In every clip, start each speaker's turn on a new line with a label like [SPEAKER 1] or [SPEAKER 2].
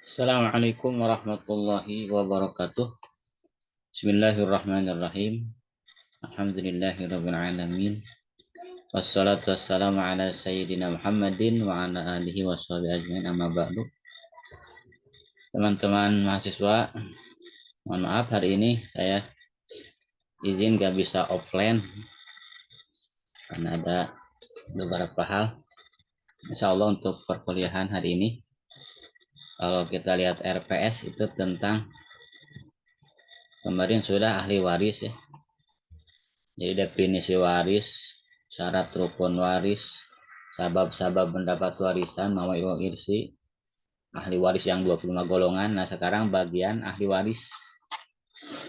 [SPEAKER 1] Assalamualaikum warahmatullahi wabarakatuh. Bismillahirrahmanirrahim. Alhamdulillahirabbil alamin. Wassalatu wassalamu ala sayyidina Muhammadin wa ala alihi washabihi ajmain amma ba'du. Teman-teman mahasiswa, mohon maaf hari ini saya izin gak bisa offline karena ada beberapa hal. Insyaallah untuk perkuliahan hari ini kalau kita lihat RPS itu tentang kemarin sudah ahli waris ya. Jadi definisi waris, syarat rukun waris, sabab-sabab mendapat warisan, mawai wal irsi, ahli waris yang 25 golongan. Nah, sekarang bagian ahli waris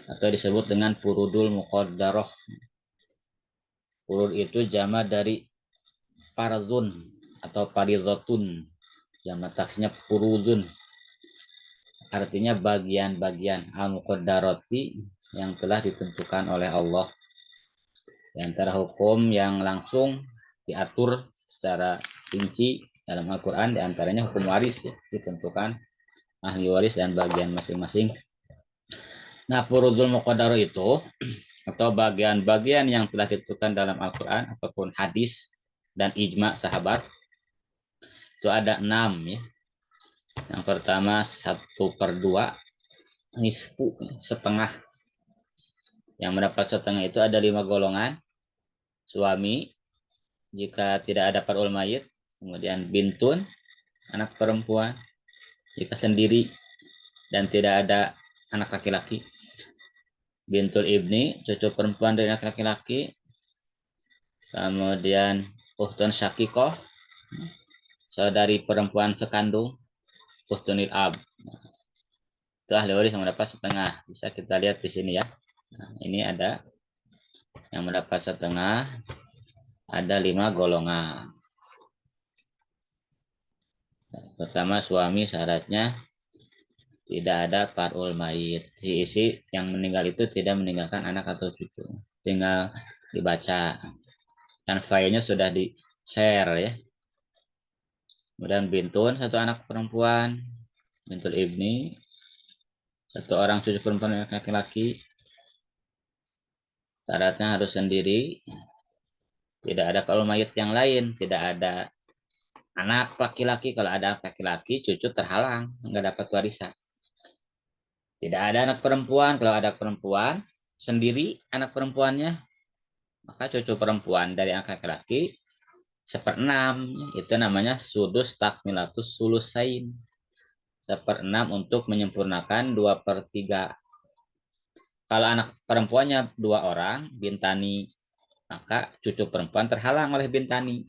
[SPEAKER 1] atau disebut dengan furudul muqaddarah. Furud itu jama dari farzun atau faridhatun. Jama taksnya furudun. Artinya bagian-bagian al-muqaddarati yang telah ditentukan oleh Allah. Di antara hukum yang langsung diatur secara rinci dalam Al-Quran, diantaranya hukum waris ya, ditentukan ahli waris dan bagian masing-masing. Nah, furudul muqaddarah itu atau bagian-bagian yang telah ditentukan dalam Al-Quran ataupun hadis dan ijma sahabat itu ada 6 ya. Yang pertama 1/2 nisfu, setengah. Yang mendapat setengah itu ada 5 golongan. Suami jika tidak ada far'ul mayit, kemudian bintun, anak perempuan jika sendiri dan tidak ada anak laki-laki, bintul ibni, cucu perempuan dari anak laki-laki, kemudian uhtun syakikoh, saudari perempuan sekandung, uhtunil ab. Itu ahli waris yang mendapat setengah. Bisa kita lihat di sini ya. Nah, ini ada yang mendapat setengah, ada 5 golongan. Pertama, suami syaratnya tidak ada far'ul mayit. Si isi yang meninggal itu tidak meninggalkan anak atau cucu. Tinggal dibaca. Dan filenya sudah di-share ya. Kemudian bintun, satu anak perempuan. Bintul ibni, satu orang cucu perempuan laki-laki. Syaratnya harus sendiri. Tidak ada far'ul mayit yang lain. Tidak ada anak laki-laki. Kalau ada laki-laki, cucu terhalang. Nggak dapat warisan. Tidak ada anak perempuan. Kalau ada perempuan, sendiri anak perempuannya, maka cucu perempuan dari anak laki-laki 1/6. Itu namanya sudus takmilatus sulusain. 1/6 untuk menyempurnakan 2/3. Kalau anak perempuannya 2 orang, bintani, maka cucu perempuan terhalang oleh bintani.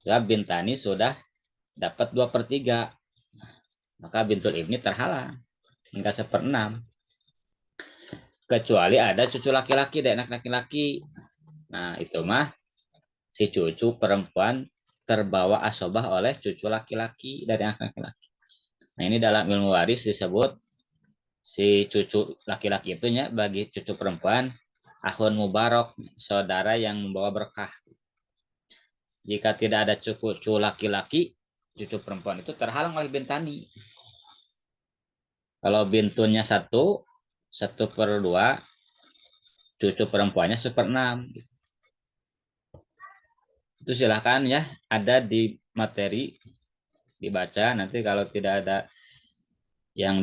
[SPEAKER 1] Sebab bintani sudah dapat 2/3. Maka bintul ibni terhalang. Enggak 1/6. Kecuali ada cucu laki-laki dari anak laki-laki. Nah, itu mah si cucu perempuan terbawa asobah oleh cucu laki-laki dari anak laki-laki. Nah, ini dalam ilmu waris disebut si cucu laki-laki itunya bagi cucu perempuan akhun mubarok, saudara yang membawa berkah. Jika tidak ada cucu laki-laki, cucu perempuan itu terhalang oleh bintani. Kalau bintunnya 1/2, cucu perempuannya 1/6. Itu silahkan ya, ada di materi dibaca. Nanti kalau tidak ada yang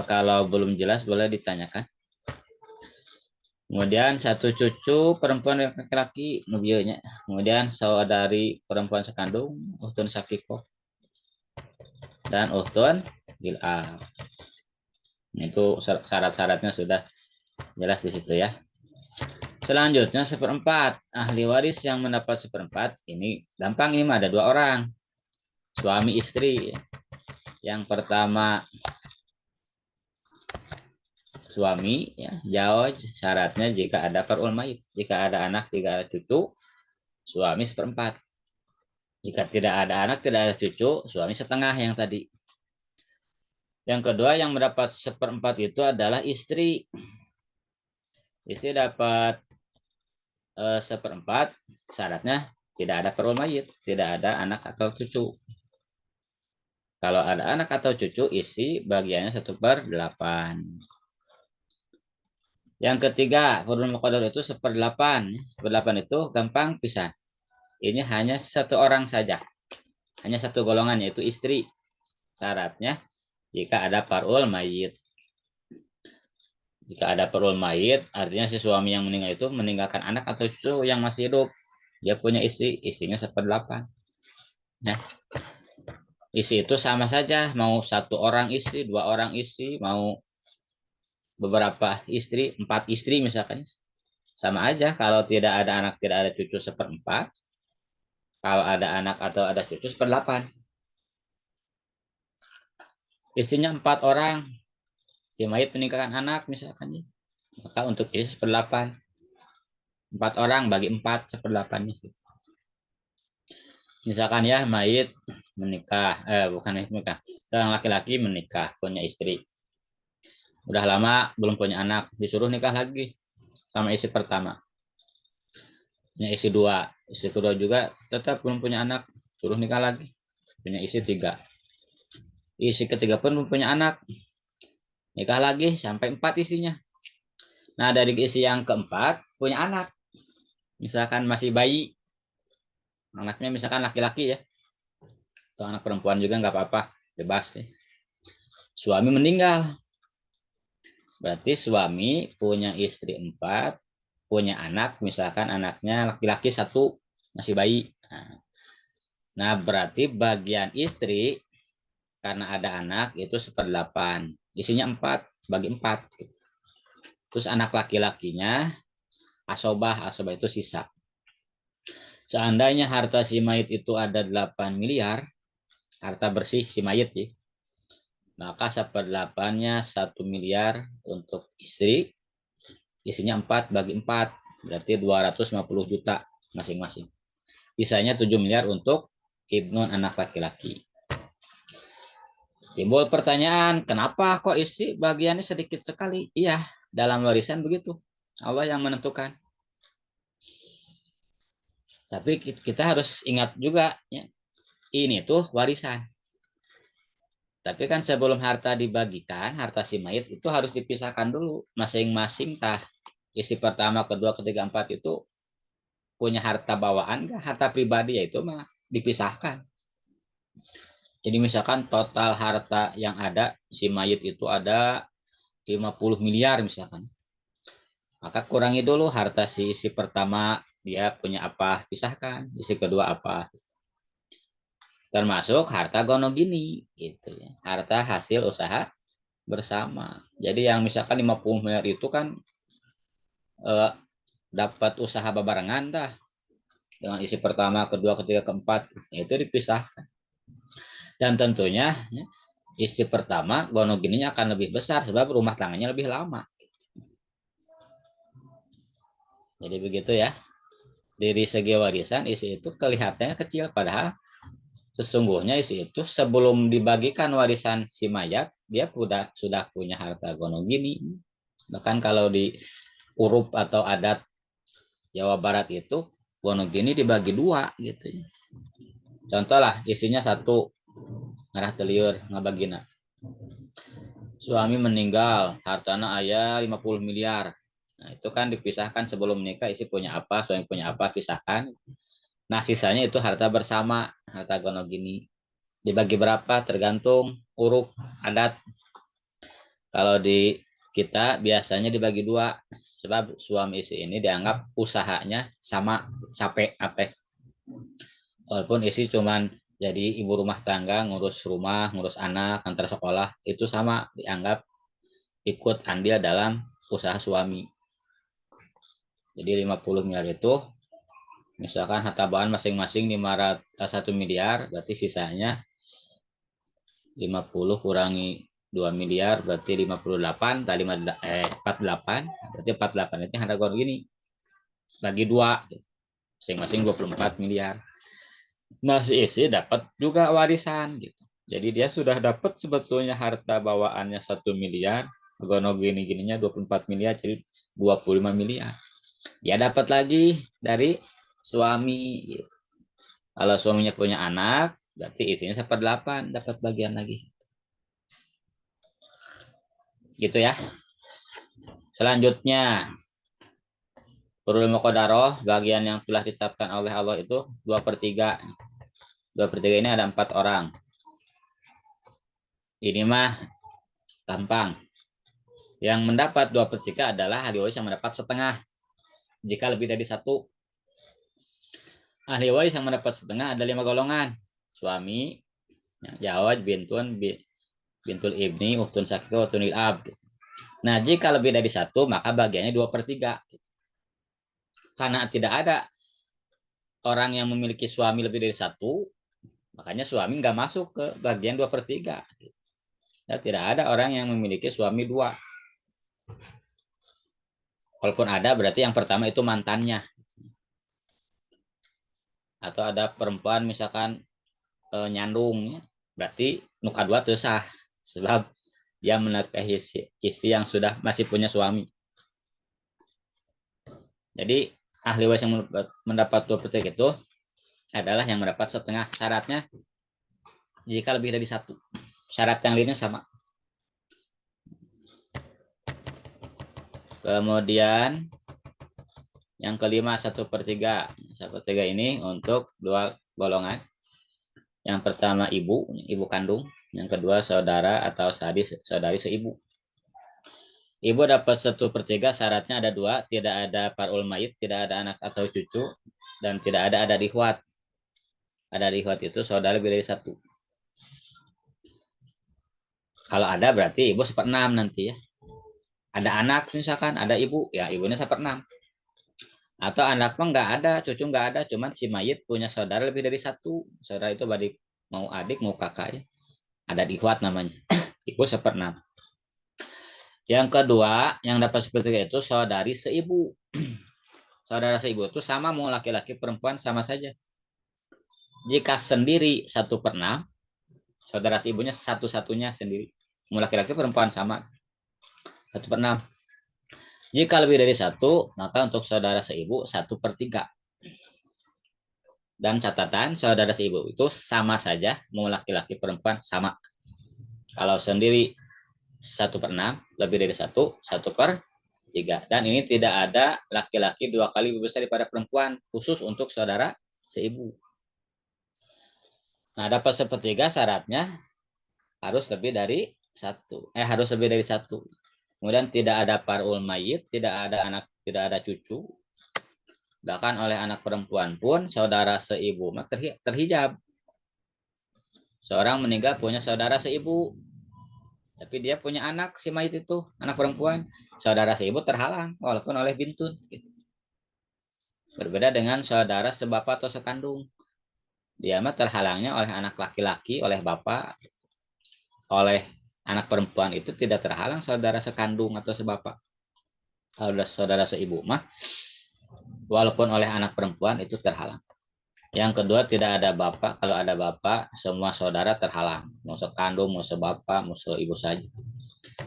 [SPEAKER 1] kalau belum jelas boleh ditanyakan. Kemudian satu cucu perempuan laki-laki nubionya. Kemudian saudari perempuan sekandung uhtun syakikoh dan uhtun gil'ab. Itu syarat-syaratnya sudah jelas di situ ya. Selanjutnya 1/4. Ahli waris yang mendapat 1/4 ini gampang, ini ada 2 orang. Suami istri. Yang pertama suami ya, jauh syaratnya jika ada far'ul mayit, jika ada anak, jika ada cucu, suami 1/4. Jika tidak ada anak, tidak ada cucu, suami setengah yang tadi. Yang kedua yang mendapat 1/4 itu adalah istri. Istri dapat 1/4, syaratnya tidak ada far'ul mayit, tidak ada anak atau cucu. Kalau ada anak atau cucu, isi bagiannya 1/8. Yang ketiga, huruf muqaddar itu 1/8. 1/8 itu gampang pisah. Ini hanya satu orang saja. Hanya satu golongan, yaitu istri. Syaratnya, jika ada far'ul mayit. Jika ada far'ul mayit, artinya si suami yang meninggal itu meninggalkan anak atau cucu yang masih hidup. Dia punya istri, istrinya 1/8. Nah, isi itu sama saja, mau satu orang istri, dua orang istri, mau beberapa istri, 4 istri misalkan. Sama aja, kalau tidak ada anak, tidak ada cucu 1/4. Kalau ada anak atau ada cucu 1/8. Istrinya 4 orang, si mayit meninggalkan anak misalkan. Maka untuk istri 1/8. 4 orang bagi 4 1/8. Misalkan ya, mayit menikah, bukan menikah, seorang laki-laki menikah, punya istri. Udah lama belum punya anak, disuruh nikah lagi sama istri pertama. Punya istri 2, istri kedua juga tetap belum punya anak, suruh nikah lagi. Punya istri 3. Istri ketiga pun belum punya anak, nikah lagi sampai 4 istrinya. Nah, dari istri yang keempat punya anak, misalkan masih bayi, anaknya misalkan laki-laki ya, atau anak perempuan juga nggak apa-apa, bebas ya. Suami meninggal, berarti suami punya istri 4, punya anak, misalkan anaknya laki-laki 1, masih bayi. Nah, berarti bagian istri karena ada anak itu 1/8, isinya 4 bagi 4. Terus anak laki-lakinya asobah itu sisa. Seandainya harta si mayit itu ada 8 miliar, harta bersih si mayit ya, maka 1/8-nya 1 miliar untuk istri, isinya 4 bagi 4, berarti 250 juta masing-masing. Sisanya 7 miliar untuk ibnun anak laki-laki. Timbul pertanyaan, kenapa kok istri bagiannya sedikit sekali? Iya, dalam warisan begitu. Allah yang menentukan. Tapi kita harus ingat juga, ya, ini tuh warisan. Tapi kan sebelum harta dibagikan, harta si mayit itu harus dipisahkan dulu. Masing-masing tah. Isi pertama, kedua, ketiga, 4 itu punya harta bawaan, harta pribadi, ya itu mah dipisahkan. Jadi misalkan total harta yang ada, si mayit itu ada 50 miliar misalkan. Maka kurangi dulu harta si isi pertama, dia punya apa, pisahkan. Isi kedua apa. Termasuk harta gonogini gitu ya. Harta hasil usaha bersama. Jadi yang misalkan 50 miliar itu kan dapat usaha babarengan dah. Dengan isi pertama, kedua, ketiga, keempat, itu dipisahkan. Dan tentunya ya, isi pertama gonogininya akan lebih besar sebab rumah tangganya lebih lama. Jadi begitu ya. Dari segi warisan isi itu kelihatannya kecil, padahal sesungguhnya isi itu sebelum dibagikan warisan si mayat, dia sudah punya harta gonogini. Bahkan kalau di uruf atau adat Jawa Barat itu gonogini dibagi 2 gitu ya. Contoh lah, isinya 1 ngarah teliur ngabagina. Suami meninggal, hartana ayah 50 miliar. Nah, itu kan dipisahkan sebelum menikah, isi punya apa, suami punya apa, pisahkan. Nah, sisanya itu harta bersama, harta gonogini. Dibagi berapa tergantung uruf adat. Kalau di kita biasanya dibagi 2, sebab suami istri ini dianggap usahanya sama, capek apa. Walaupun istri cuman jadi ibu rumah tangga, ngurus rumah, ngurus anak, antar sekolah, itu sama dianggap ikut andil dalam usaha suami. Jadi 50 miliar itu misalkan harta bawaan masing-masing 1 miliar, berarti sisanya 50 kurangi 2 miliar berarti 58, tadi 48, berarti 48 itu harga gor gini. Bagi 2, masing-masing 24 miliar. Nah, si istri dapat juga warisan gitu. Jadi dia sudah dapat sebetulnya harta bawaannya 1 miliar, gono gini-gininya 24 miliar, jadi 25 miliar. Dia dapat lagi dari suami gitu. Kalau suaminya punya anak, Berarti isinya 1/8 dapat bagian lagi. Gitu ya. Selanjutnya, Furul Muqaddarah, bagian yang telah ditetapkan oleh Allah itu 2/3. 2/3 ini ada 4 orang. Ini mah gampang. Yang mendapat 2/3 adalah ahli waris yang mendapat setengah. Jika lebih dari satu, ahli waris yang mendapat setengah ada 5 golongan. Suami, jawab, bintul ibni, uhtun sakiko, uhtun ab. Nah, jika lebih dari satu, maka bagiannya 2/3. Karena tidak ada orang yang memiliki suami lebih dari satu, makanya suami nggak masuk ke bagian 2/3. Ya, tidak ada orang yang memiliki suami 2. Walaupun ada, berarti yang pertama itu mantannya. Atau ada perempuan misalkan nyandung, berarti nuka 2 tersah. Sebab dia menikahi istri yang sudah masih punya suami. Jadi ahli waris yang mendapat 2/3 itu adalah yang mendapat setengah. Syaratnya jika lebih dari satu. Syarat yang lainnya sama. Kemudian yang kelima 1/3. 1/3 ini untuk 2 golongan. Yang pertama ibu kandung. Yang kedua saudara atau saudari seibu. Ibu dapat 1/3, syaratnya ada 2, tidak ada parul mayit, tidak ada anak atau cucu, dan tidak ada dihwat. Ada dihwat itu saudara lebih dari 1. Kalau ada berarti ibu 1/6 nanti ya. Ada anak misalkan, ada ibu, ya ibunya 1/6. Atau anak mah nggak ada, cucu nggak ada, cuman si mayit punya saudara lebih dari 1. Saudara itu badik, mau adik, mau kakak ya. Ada dihwat namanya. Ibu 1/6. Yang kedua, yang dapat 1/3 itu saudari seibu. Saudara seibu itu sama mau laki-laki perempuan sama saja. Jika sendiri 1/6, saudara seibunya satu-satunya sendiri. Mau laki-laki perempuan sama 1/6. Jika lebih dari 1, maka untuk saudara seibu 1/3. Dan catatan saudara seibu itu sama saja, mau laki-laki perempuan sama. Kalau sendiri 1/6, lebih dari 1, 1/3. Dan ini tidak ada laki-laki 2 kali lebih besar daripada perempuan, khusus untuk saudara seibu. Nah, dapat 1/3 syaratnya harus lebih dari 1. Harus lebih dari 1. Kemudian tidak ada parul mayit, tidak ada anak, tidak ada cucu. Bahkan oleh anak perempuan pun saudara seibu terhijab. Seorang meninggal punya saudara seibu, tapi dia punya anak si mayit itu, anak perempuan. Saudara seibu terhalang walaupun oleh bintun. Berbeda dengan saudara sebapak atau sekandung. Dia mah terhalangnya oleh anak laki-laki, oleh bapak. Oleh anak perempuan itu tidak terhalang saudara sekandung atau sebapak. Kalau saudara seibu mah, walaupun oleh anak perempuan itu terhalang. Yang kedua, tidak ada bapak. Kalau ada bapak, semua saudara terhalang. Mau sekandung, mau sebapak, mau seibu saja.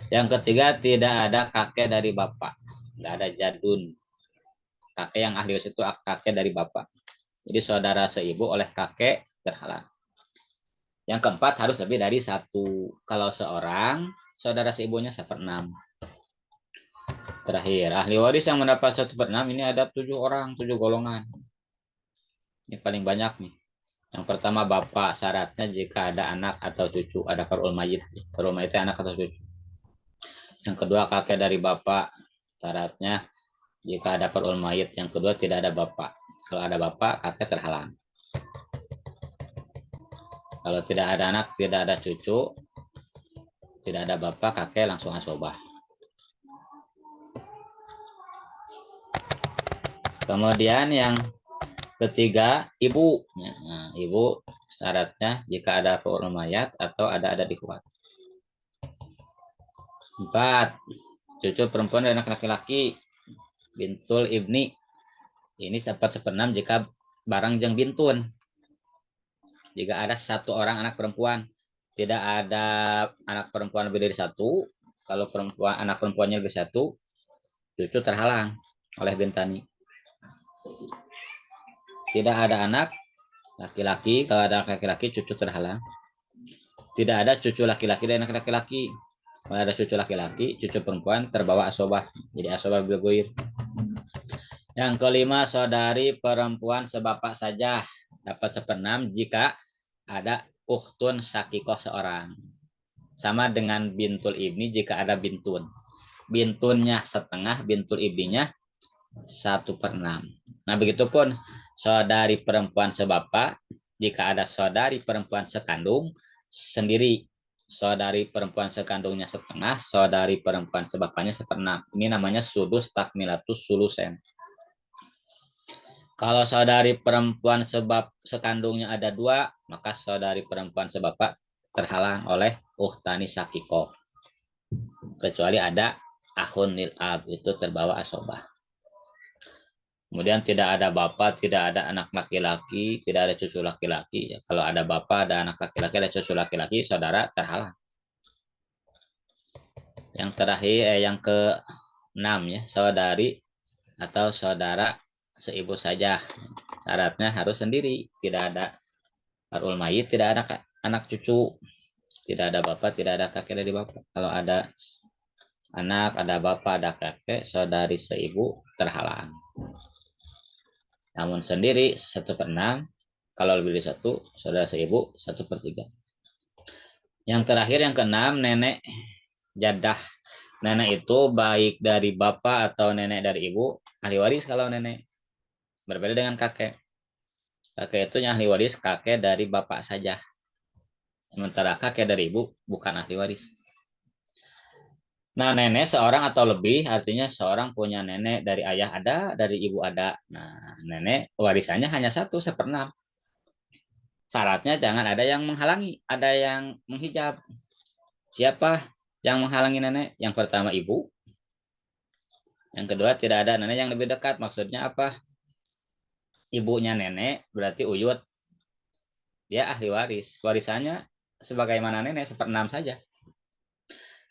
[SPEAKER 1] Yang ketiga, tidak ada kakek dari bapak. Tidak ada jadun. Kakek yang ahli waris itu kakek dari bapak. Jadi saudara seibu oleh kakek terhalang. Yang keempat, harus lebih dari 1. Kalau seorang, saudara seibunya 1/6. Terakhir, ahli waris yang mendapat 1/6 ini ada 7 orang, 7 golongan. Ini paling banyak nih. Yang pertama bapak, syaratnya jika ada anak atau cucu, ada farul mayit. Farul mayit itu anak atau cucu. Yang kedua kakek dari bapak, syaratnya jika ada farul mayit. Yang kedua tidak ada bapak. Kalau ada bapak, kakek terhalang. Kalau tidak ada anak, tidak ada cucu, tidak ada bapak, kakek langsung asobah. Kemudian yang ketiga, ibu. Nah, ibu syaratnya jika ada farul mayat atau ada dikuat. 4. Cucu perempuan dan anak laki-laki. Bintul ibni. Ini dapat 1/6 jika barang jeng bintun. Jika ada 1 orang anak perempuan. Tidak ada anak perempuan lebih dari 1. Kalau anak perempuannya lebih 1, cucu terhalang oleh bintani. Tidak ada anak, Laki-laki, kalau ada laki-laki cucu terhalang. Tidak ada cucu laki-laki dan anak laki-laki. Kalau ada cucu laki-laki, cucu perempuan terbawa asobah. Jadi asobah bergulir. Yang kelima, saudari perempuan sebapak saja dapat seperenam jika ada ukhtun sakikoh seorang. Sama dengan bintul ibni jika ada bintun. Bintunnya setengah, bintul ibninya 1/6. Nah, begitupun saudari perempuan sebapak, jika ada saudari perempuan sekandung, sendiri. Saudari perempuan sekandungnya setengah, saudari perempuan sebapaknya 1/6. Ini namanya sudus takmilatus sulusen. Kalau saudari perempuan sebab sekandungnya ada 2, maka saudari perempuan sebapak terhalang oleh uhtani sakiko. Kecuali ada ahun nil ab, itu terbawa asobah. Kemudian tidak ada bapak, tidak ada anak laki-laki, tidak ada cucu laki-laki. Ya, kalau ada bapak, ada anak laki-laki, ada cucu laki-laki, saudara terhalang. Yang terakhir, yang ke-6 ya, saudari atau saudara seibu saja. Syaratnya harus sendiri, tidak ada farul mayit, tidak ada anak cucu, tidak ada bapak, tidak ada kakek dari bapak. Kalau ada anak, ada bapak, ada kakek, saudari seibu terhalang. Namun sendiri 1/6, kalau lebih dari 1, saudara seibu 1/3. Yang terakhir yang ke-6, nenek jadah. Nenek itu baik dari bapak atau nenek dari ibu, ahli waris kalau nenek. Berbeda dengan kakek. Kakek itu yang ahli waris kakek dari bapak saja. Sementara kakek dari ibu bukan ahli waris. Nah, nenek seorang atau lebih artinya seorang punya nenek dari ayah ada, dari ibu ada. Nah, nenek warisannya hanya 1/6. Syaratnya jangan ada yang menghalangi, ada yang menghijab. Siapa yang menghalangi nenek? Yang pertama ibu. Yang kedua tidak ada nenek yang lebih dekat. Maksudnya apa? Ibunya nenek berarti uyut. Dia ahli waris. Warisannya sebagaimana nenek 1/6 saja.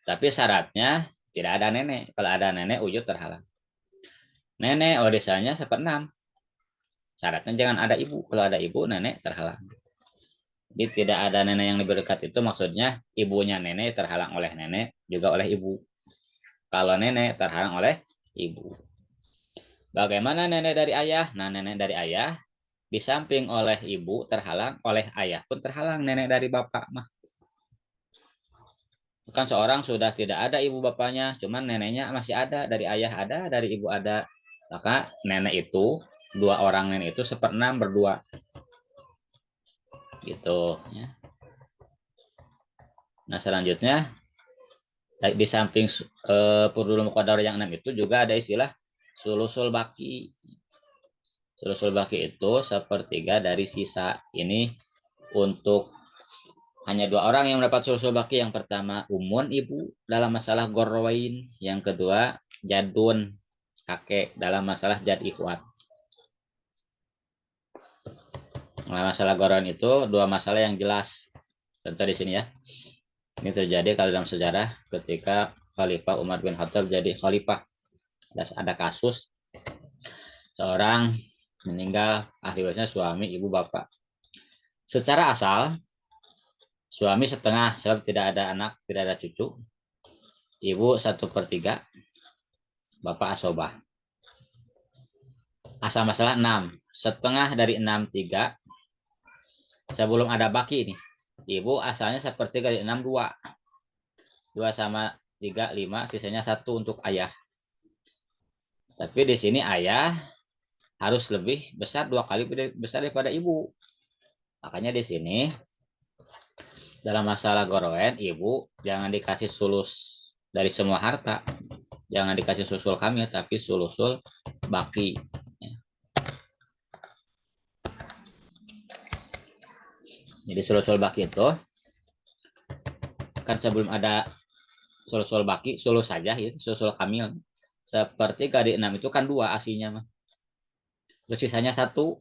[SPEAKER 1] Tapi syaratnya tidak ada nenek. Kalau ada nenek uyut terhalang. Nenek warisannya 1/6. Syaratnya jangan ada ibu. Kalau ada ibu, nenek terhalang. Jadi tidak ada nenek yang lebih dekat itu maksudnya ibunya nenek terhalang oleh nenek, juga oleh ibu. Kalau nenek terhalang oleh ibu. Bagaimana nenek dari ayah? Nah, nenek dari ayah di samping oleh ibu terhalang, oleh ayah pun terhalang, nenek dari bapak mah. Kan seorang sudah tidak ada ibu bapaknya, cuman neneknya masih ada, dari ayah ada, dari ibu ada. Maka nenek itu, 2 orang nenek itu 1/6 berdua. Gitu ya. Nah, selanjutnya di samping purdul muqaddar yang 6 itu juga ada istilah sulusul baki. Sulusul baki itu 1/3 dari sisa. Ini untuk hanya 2 orang yang mendapat sulusul baki. Yang pertama umun ibu dalam masalah gorwain. Yang kedua jadun kakek dalam masalah jad ikhwat. Nah, masalah gorwain itu 2 masalah yang jelas. Contoh di sini ya. Ini terjadi kalau dalam sejarah ketika Khalifah Umar bin Khattab jadi khalifah. Ada kasus seorang meninggal, ahli warisnya suami, ibu, bapak. Secara asal suami setengah sebab tidak ada anak, tidak ada cucu. Ibu 1/3, bapak asobah. Asal masalah 6. Setengah dari 6, 3. Sebelum ada baki ini. Ibu asalnya 1/3 dari 6, 2. 2 sama 3, 5. Sisanya 1 untuk ayah. Tapi di sini ayah harus lebih besar, 2 kali besar daripada ibu. Makanya di sini dalam masalah gorowen, ibu jangan dikasih sulus dari semua harta. Jangan dikasih susul kamil, tapi sulusul baki. Jadi sulusul baki itu kan sebelum ada sulusul baki, sulus saja itu sulusul kamil. Seperti kali 6 itu kan 2 aslinya mah. Terus sisanya 1.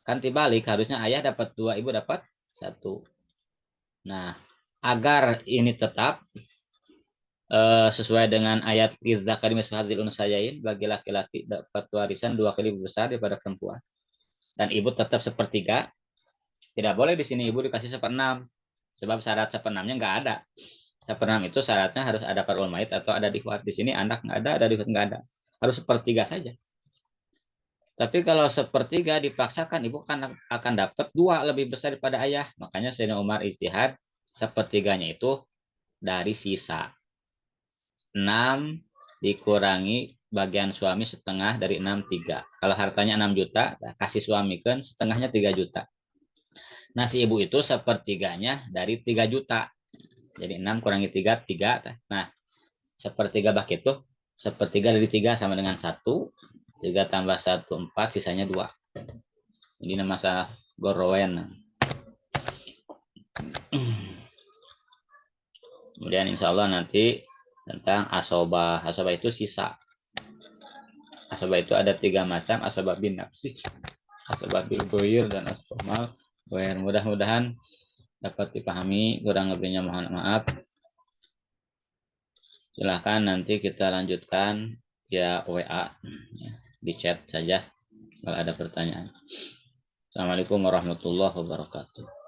[SPEAKER 1] Kan dibalik, harusnya ayah dapat 2, ibu dapat 1. Nah, agar ini tetap sesuai dengan ayat lidzakari mislu hadzil unsayain, bagi laki-laki dapat warisan 2 kali lebih besar daripada perempuan. dan ibu tetap sepertiga, tidak boleh di sini ibu dikasih seperenam. Sebab syarat seperenamnya nggak ada. Seperenam itu syaratnya harus ada farul mait atau ada dihwat. Di sini anak nggak ada dihwat nggak ada. Harus sepertiga saja. Tapi kalau sepertiga dipaksakan, ibu akan dapat dua lebih besar daripada ayah. Makanya Sayyidina Umar ijtihad sepertiganya itu dari sisa. 6 dikurangi bagian suami setengah dari 6 3. Kalau hartanya 6 juta, kasih suami kan setengahnya 3 juta. Nah, si ibu itu sepertiganya dari 3 juta. Jadi 6 kurangi 3 3. Nah, sepertiga bak itu sepertiga dari 3 sama dengan 1. 3 tambah 1 4, sisanya 2. Ini nama masalah gorowen. Kemudian insya Allah nanti tentang asobah. Asobah itu sisa. Asobah itu ada 3 macam. Asobah bin nafsi, asobah bil goyir, dan asobah mal goyir. Mudah-mudahan dapat dipahami. Kurang lebihnya mohon maaf. Silahkan nanti kita lanjutkan via WA. Di chat saja kalau ada pertanyaan. Assalamualaikum warahmatullahi wabarakatuh.